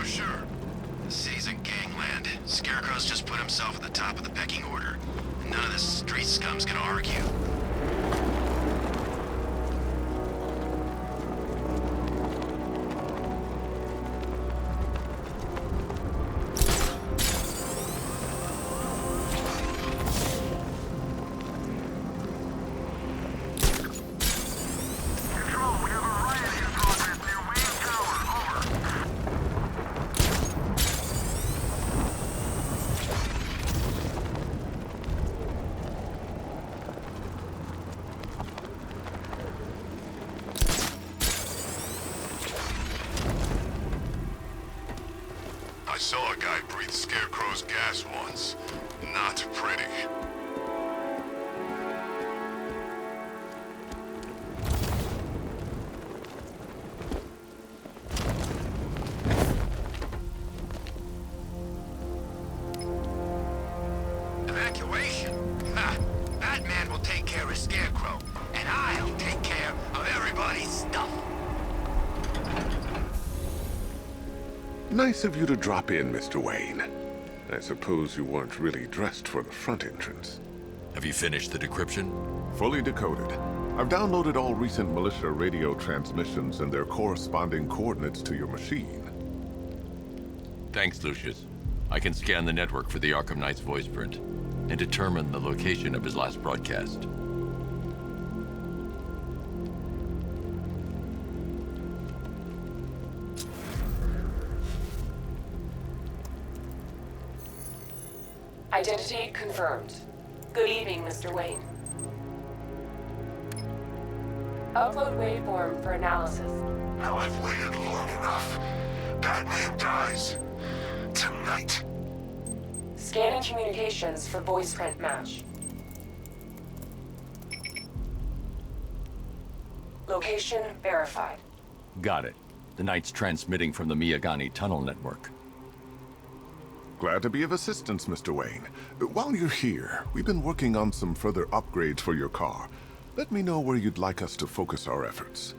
sure. The city's in gangland. Scarecrow's just put himself at the top of the pecking order. None of this street scum's gonna argue. I saw a guy breathe Scarecrow's gas once. Not pretty. Evacuation? Ha! Batman will take care of Scarecrow, and I'll take care of everybody's stuff. Nice of you to drop in, Mr. Wayne. I suppose you weren't really dressed for the front entrance. Have you finished the decryption? Fully decoded. I've downloaded all recent militia radio transmissions and their corresponding coordinates to your machine. Thanks, Lucius. I can scan the network for the Arkham Knight's voice print and determine the location of his last broadcast. Identity confirmed. Good evening, Mr. Wayne. Upload waveform for analysis. Now I've waited long enough. Batman dies. Tonight. Scanning communications for voice print match. Location verified. Got it. The Knight's transmitting from the Miyagani tunnel network. Glad to be of assistance, Mr. Wayne. While you're here, we've been working on some further upgrades for your car. Let me know where you'd like us to focus our efforts.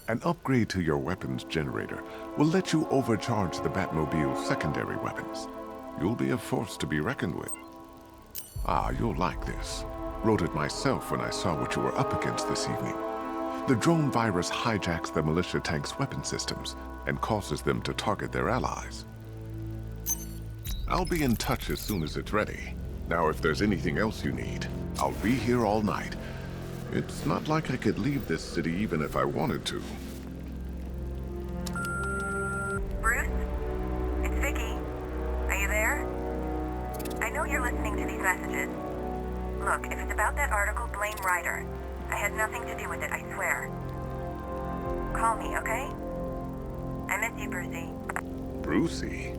An upgrade to your weapons generator will let you overcharge the Batmobile's secondary weapons. You'll be a force to be reckoned with. Ah, you'll like this. Wrote it myself when I saw what you were up against this evening. The drone virus hijacks the militia tank's weapon systems and causes them to target their allies. I'll be in touch as soon as it's ready. Now, if there's anything else you need, I'll be here all night. It's not like I could leave this city even if I wanted to. Bruce? It's Vicky. Are you there? I know you're listening to these messages. Look, if it's about that article, blame Ryder. I had nothing to do with it, I swear. Call me, okay? I miss you, Brucey. Brucey?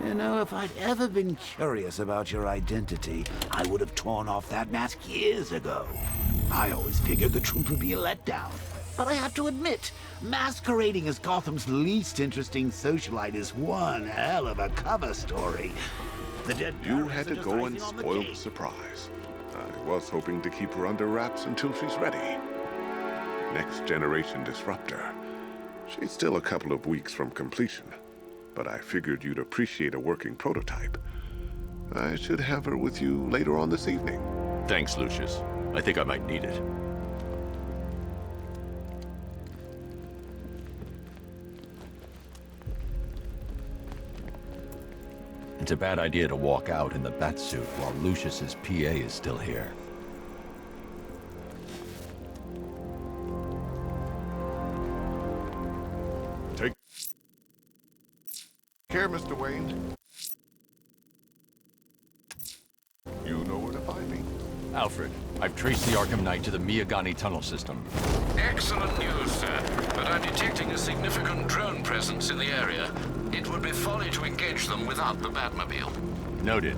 You know, if I'd ever been curious about your identity, I would have torn off that mask years ago. I always figured the truth would be a letdown. But I have to admit, masquerading as Gotham's least interesting socialite is one hell of a cover story. The dead You had to parents are go just and icing on the spoil the cake. surprise. I was hoping to keep her under wraps until she's ready. Next generation disruptor. She's still a couple of weeks from completion, but I figured you'd appreciate a working prototype. I should have her with you later on this evening. Thanks, Lucius. I think I might need it. It's a bad idea to walk out in the Batsuit while Lucius's PA is still here. Take care, Mr. Wayne. You know where to find me. Alfred, I've traced the Arkham Knight to the Miyagani tunnel system. Excellent news, sir. But I'm detecting a significant drone presence in the area. It would be folly to engage them without the Batmobile. Noted.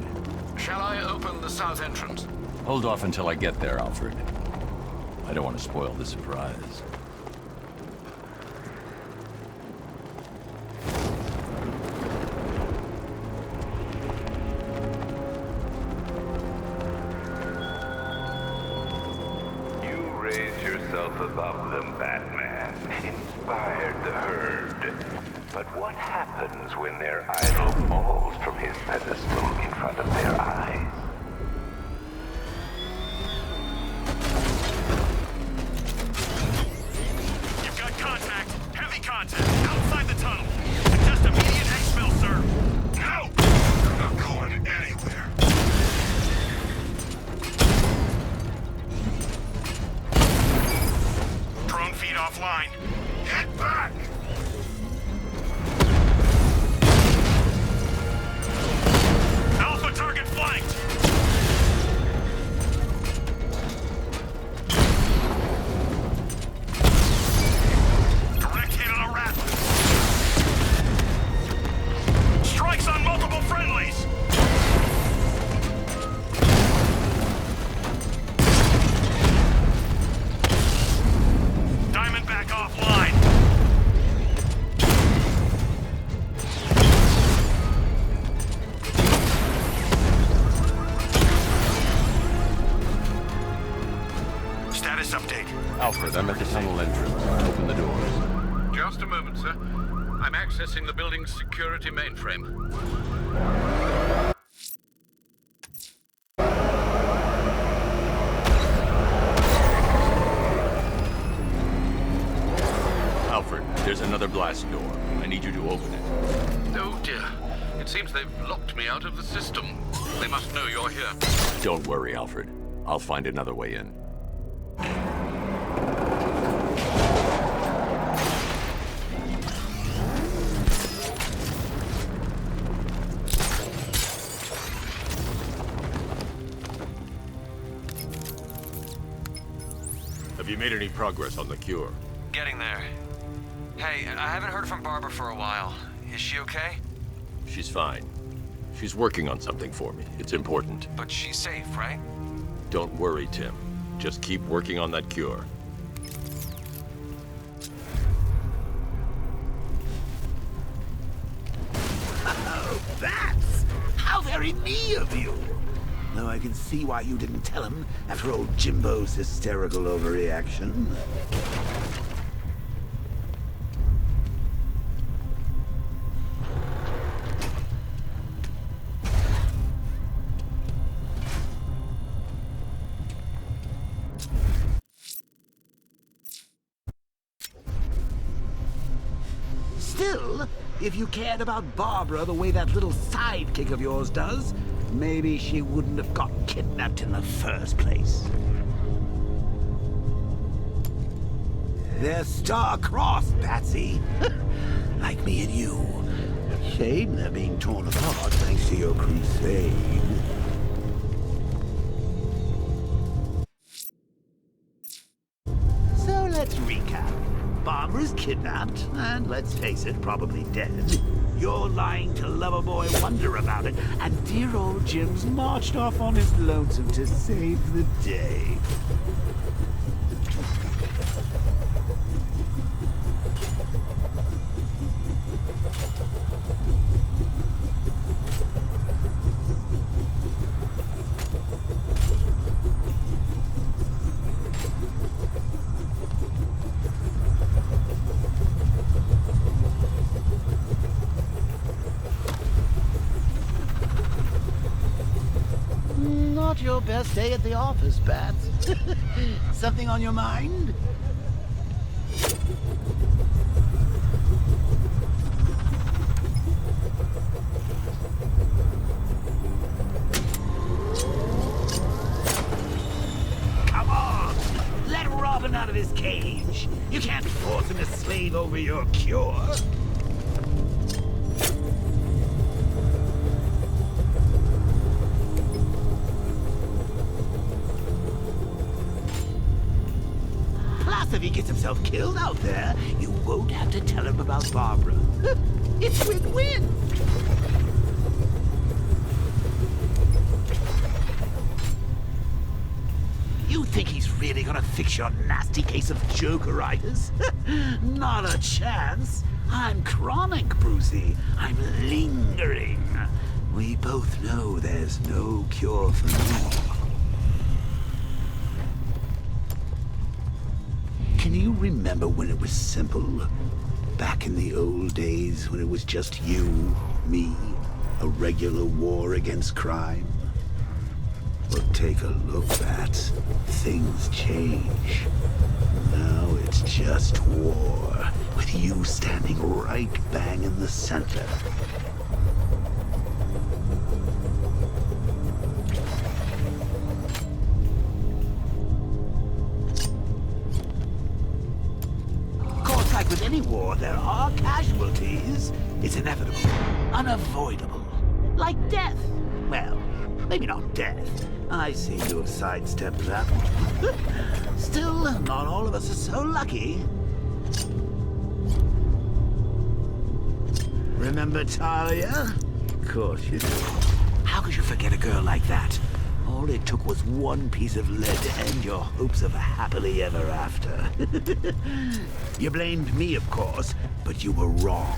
Shall I open the south entrance? Hold off until I get there, Alfred. I don't want to spoil the surprise. You raised yourself above them, Batman. Inspired the herd. But what happens when their idol falls from his pedestal in front of their eyes? You've got contact. Heavy contact. Outside the tunnel. Just immediate exfil, sir. No! You're not going anywhere. Drone feed offline. Get back! Alpha target flanked. Direct hit on a Rattler. Strikes on multiple friendlies. Diamondback offline. Status update. Alfred, I'm at the tunnel entrance. Open the doors. Just a moment, sir. I'm accessing the building's security mainframe. Alfred, there's another blast door. I need you to open it. Oh dear. It seems they've locked me out of the system. They must know you're here. Don't worry, Alfred. I'll find another way in. Have you made any progress on the cure? Getting there. Hey, I haven't heard from Barbara for a while. Is she okay? She's fine. She's working on something for me. It's important. But she's safe, right? Don't worry, Tim. Just keep working on that cure. Oh, that's how very me of you. Though I can see why you didn't tell him after old Jimbo's hysterical overreaction. Still, if you cared about Barbara the way that little sidekick of yours does, maybe she wouldn't have got kidnapped in the first place. They're star-crossed, Patsy. Like me and you. Shame they're being torn apart thanks to your crusade. So let's recap. Barbara's kidnapped, and let's face it, probably dead. You're lying to Loverboy Wonder about it, and dear old Jim's marched off on his lonesome to save the day. Not your best day at the office, Bats. Something on your mind? Come on! Let Robin out of his cage. You can't force him to slave over your cure. If he gets himself killed out there, you won't have to tell him about Barbara. It's win-win. really gonna fix your nasty case of Jokeritis? Not a chance. I'm chronic, Brucey. I'm lingering. We both know there's no cure for me. Can you remember when it was simple? Back in the old days when it was just you, me, a regular war against crime? Well, take a look, Bats. Things change. Now it's just war, with you standing right bang in the center. Of course, like with any war, there are casualties. It's inevitable, unavoidable. Like death. Well, maybe not death. I seem to have sidestepped that one. Still, not all of us are so lucky. Remember Talia? Of course you do. How could you forget a girl like that? All it took was one piece of lead to end your hopes of a happily ever after. You blamed me, of course, but you were wrong.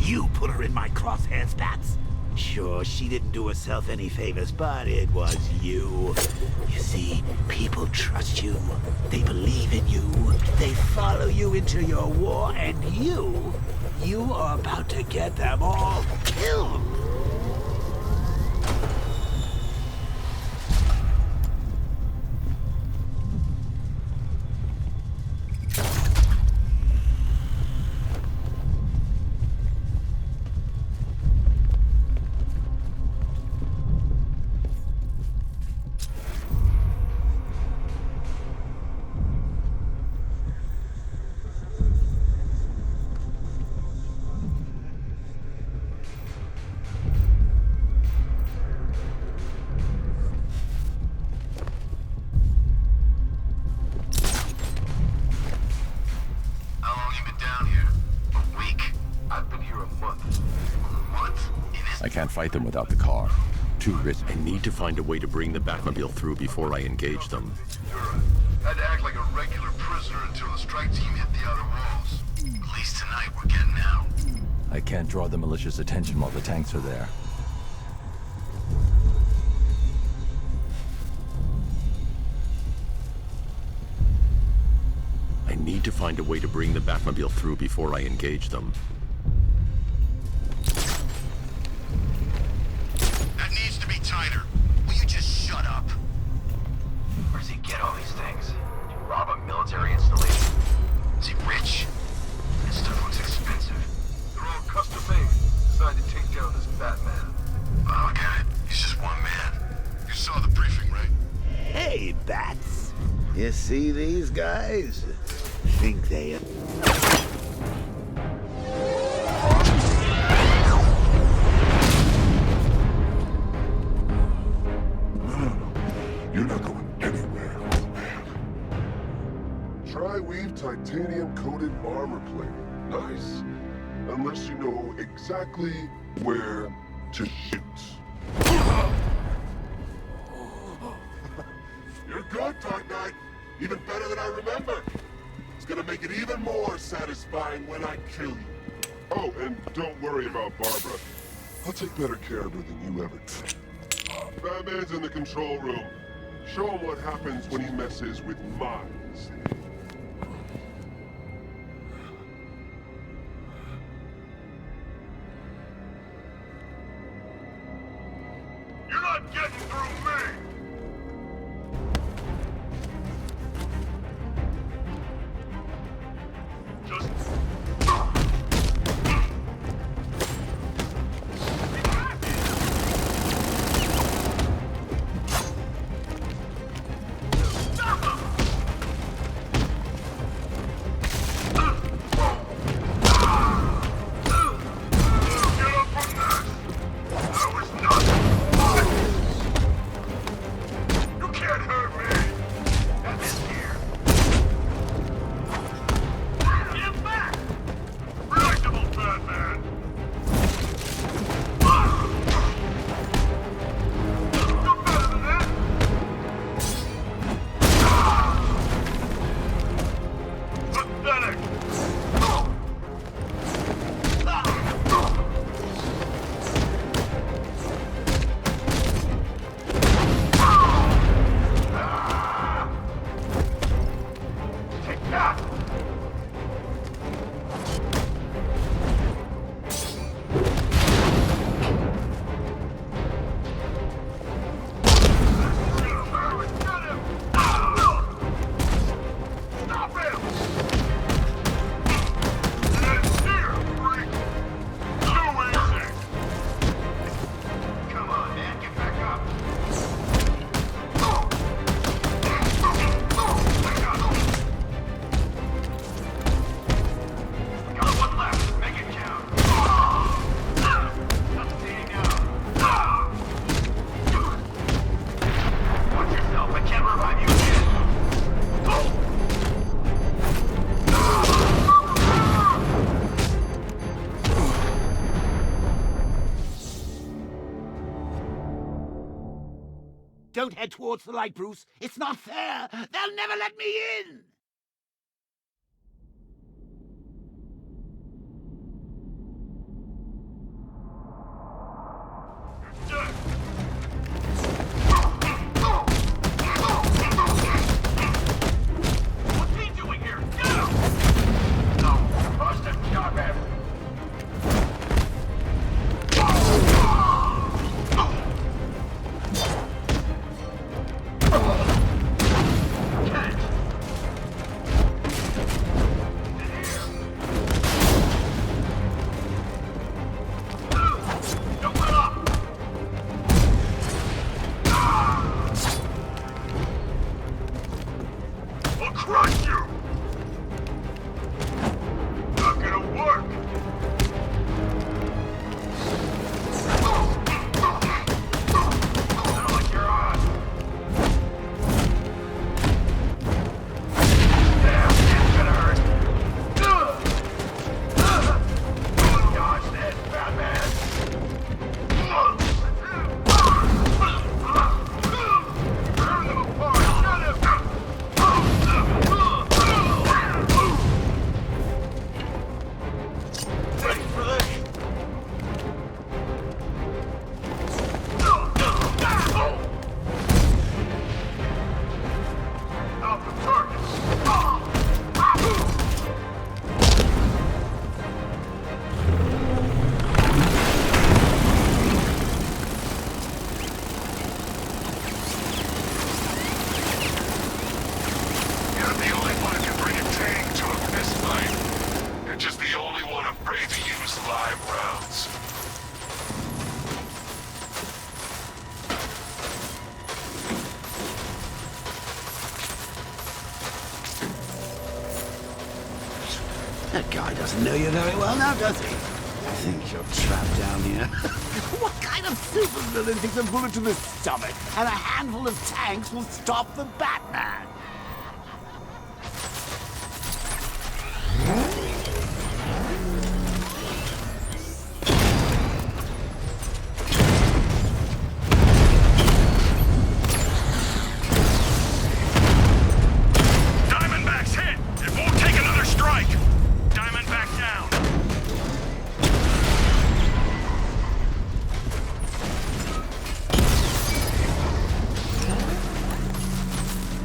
You put her in my crosshairs, Bats. Sure, she didn't do herself any favors, but it was you. You see, people trust you. They believe in you. They follow you into your war, and you are about to get them all killed. I can't fight them without the car. Too risky. I need to find a way to bring the Batmobile through before I engage them. Had to act like a regular prisoner until the strike team hit the outer walls. At least tonight we're getting out. I can't draw the militia's attention while the tanks are there. I need to find a way to bring the Batmobile through before I engage them. That needs to be tighter. Will you just shut up? Where does he get all these things? Did you rob a military installation? Is he rich? This stuff looks expensive. They're all custom made. Designed to take down this Batman. Oh, I get it. He's just one man. You saw the briefing, right? Hey, Bats. You see these guys? Think they... You're not going anywhere, old man. Tri-weave titanium-coated armor plate. Nice. Unless you know exactly where to shoot. You're good, Dark Knight. Even better than I remember. It's gonna make it even more satisfying when I kill you. Oh, and don't worry about Barbara. I'll take better care of her than you ever did. Batman's in the control room. Show him what happens when he messes with minds. You're not getting through me! Just... Get up from this! I was not... Don't head towards the light, Bruce. It's not fair. They'll never let me in. What's he doing here? Get him! No! Bust him! Stop him! Don't let up! We'll crush you! Not gonna work! I don't like your odds. Damn, it's gonna hurt. Dodge this, Batman! Turn them apart! Ready for this? Out the targets! You're the only one who can bring a tank to a fist fight. You're just the only one afraid to use live rounds. That guy doesn't know you very well now, does he? I think you're trapped down here. What kind of supervillain thinks a bullet to the stomach and a handful of tanks will stop the Batman? Diamondback's hit! It won't take another strike! Diamondback down!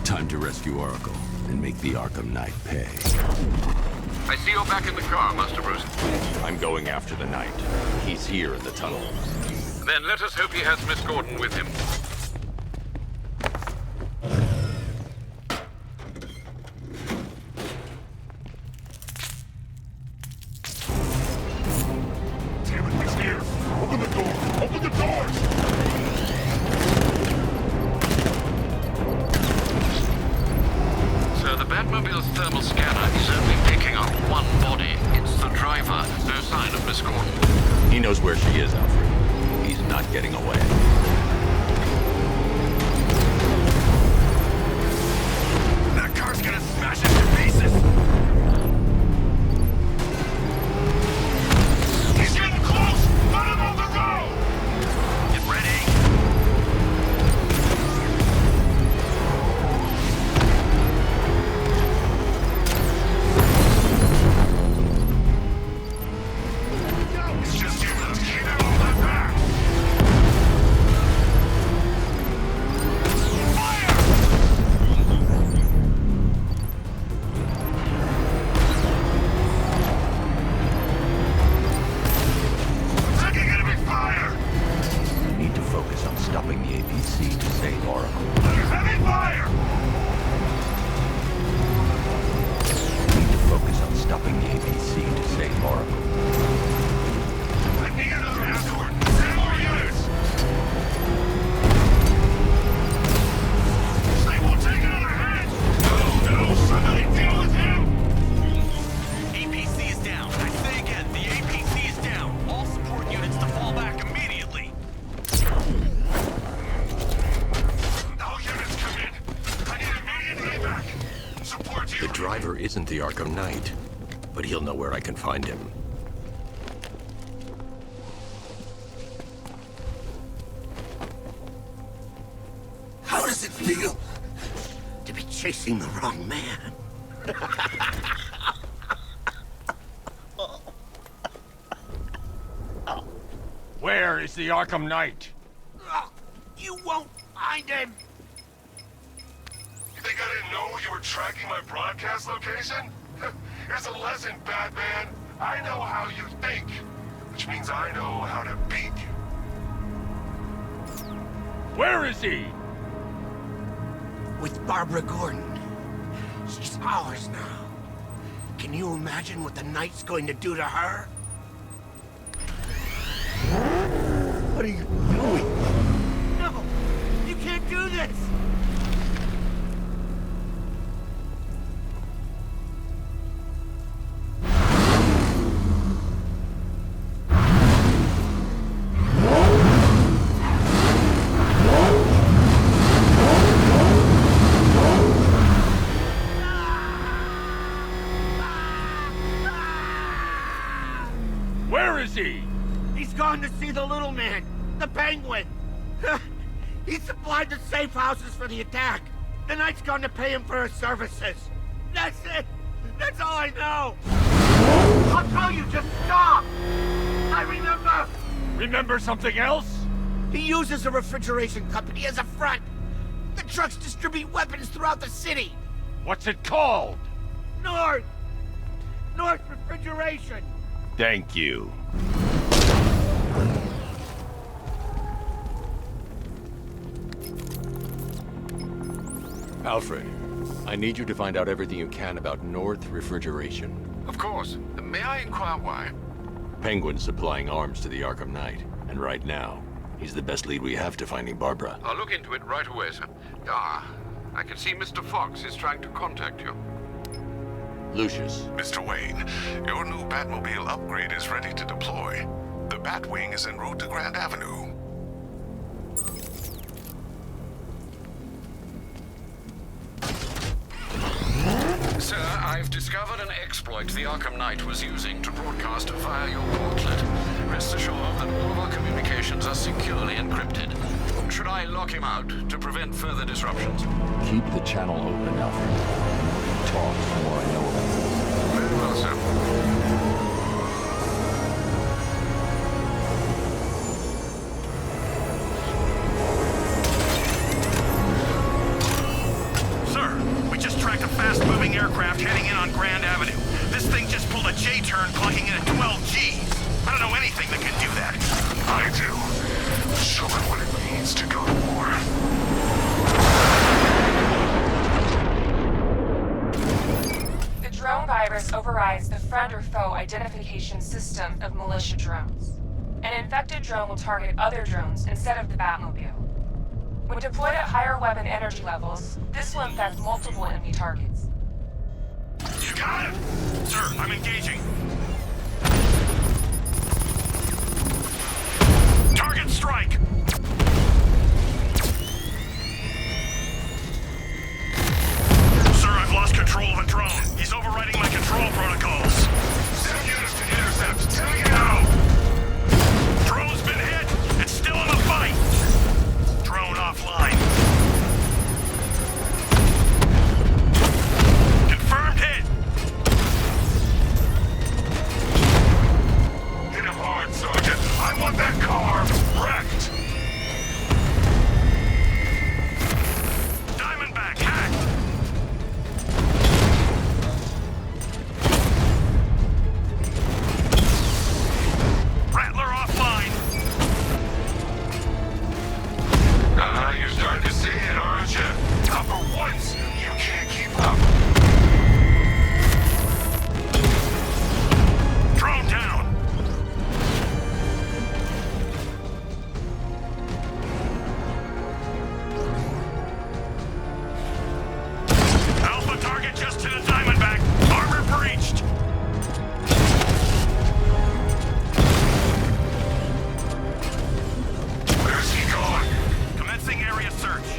Time to rescue Oracle and make the Arkham Knight pay. I see you're back in the car, Master Bruce. I'm going after the Knight. He's here in the tunnel. Then let us hope he has Miss Gordon with him. Damn it, he's here! Open the door! Open the doors! So the Batmobile's thermal scanner is only picking up one body. It's the driver. No sign of Miss Gordon. He knows where she is, Alfred. He's not getting away. That car's gonna smash into pieces! He's getting close! Let him on the road! Get ready! It's just you to keep him on that back! Taking enemy fire! We need to focus on stopping the APC to save Oracle. Heavy fire! We need to focus on stopping the APC to save Oracle. I need another escort! Send more units! They won't take another hit! No, somebody deal with him! APC is down. I say again, the APC is down. All support units to fall back immediately. All units come in. I need immediate evac. Support The units. driver isn't the Arkham Knight, but he'll know where I can find him. does it feel to be chasing the wrong man? Where is the Arkham Knight? You won't find him! You think I didn't know you were tracking my broadcast location? Here's a lesson, Batman. I know how you think, which means I know how to beat you. Where is he? With Barbara Gordon. She's ours now. Can you imagine what the Knight's going to do to her? What are you doing? No! You can't do this! Where is he? He's gone to see the little man, the Penguin. He supplied the safe houses for the attack. The Knight's gone to pay him for his services. That's it. That's all I know. I'll tell you, just stop! I remember! Remember something else? He uses a refrigeration company as a front. The trucks distribute weapons throughout the city. What's it called? North Refrigeration. Thank you. Alfred, I need you to find out everything you can about North Refrigeration. Of course. May I inquire why? Penguin's supplying arms to the Arkham Knight, and right now, he's the best lead we have to finding Barbara. I'll look into it right away, sir. Ah, I can see Mr. Fox is trying to contact you. Lucius. Mr. Wayne, your new Batmobile upgrade is ready to deploy. The Batwing is en route to Grand Avenue. Sir, I've discovered an exploit the Arkham Knight was using to broadcast via your portlet. Rest assured that all of our communications are securely encrypted. Should I lock him out to prevent further disruptions? Keep the channel open, Alfred. Talk the more I know about this. Very well, sir. fast-moving aircraft heading in on Grand Avenue. This thing just pulled a J-turn clocking in at 12 Gs. I don't know anything that can do that. I do. Show me what it means to go to war. The drone virus overrides the friend or foe identification system of militia drones. An infected drone will target other drones instead of the Batmobile. When deployed at higher weapon energy levels, this will infect multiple enemy targets. You got it! Sir, I'm engaging. Target strike! Sir, I've lost control of a drone. He's overriding my control protocols. Send units to intercept. Take it out! Drone's been hit. It's still in the fight. Drone offline. Confirmed hit. Hit him hard, Sergeant. I want that car wrecked. Diamondback hacked. Rattler offline. You're starting to see it, aren't you? Not for once, you can't keep up. Drone down. Alpha target just hit a Diamondback. Armor breached. Where's he going? Commencing area search.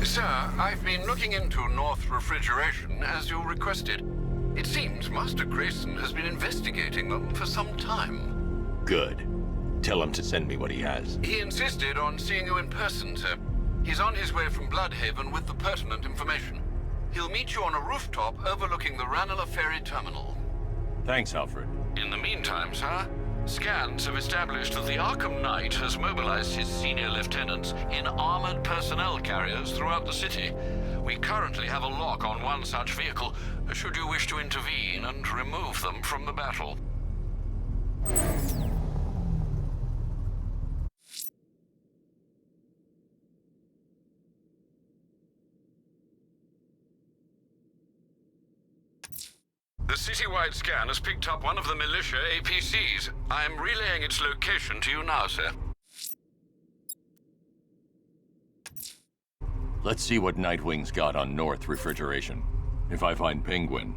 Sir, I've been looking into North Refrigeration as you requested. It seems Master Grayson has been investigating them for some time. Good. Tell him to send me what he has. He insisted on seeing you in person, sir. He's on his way from Bloodhaven with the pertinent information. He'll meet you on a rooftop overlooking the Ranelagh Ferry Terminal. Thanks, Alfred. In the meantime, sir, scans have established that the Arkham Knight has mobilized his senior lieutenants in armored personnel carriers throughout the city. We currently have a lock on one such vehicle, should you wish to intervene and remove them from the battle. The citywide scan has picked up one of the militia APCs. I am relaying its location to you now, sir. Let's see what Nightwing's got on North Refrigeration. If I find Penguin,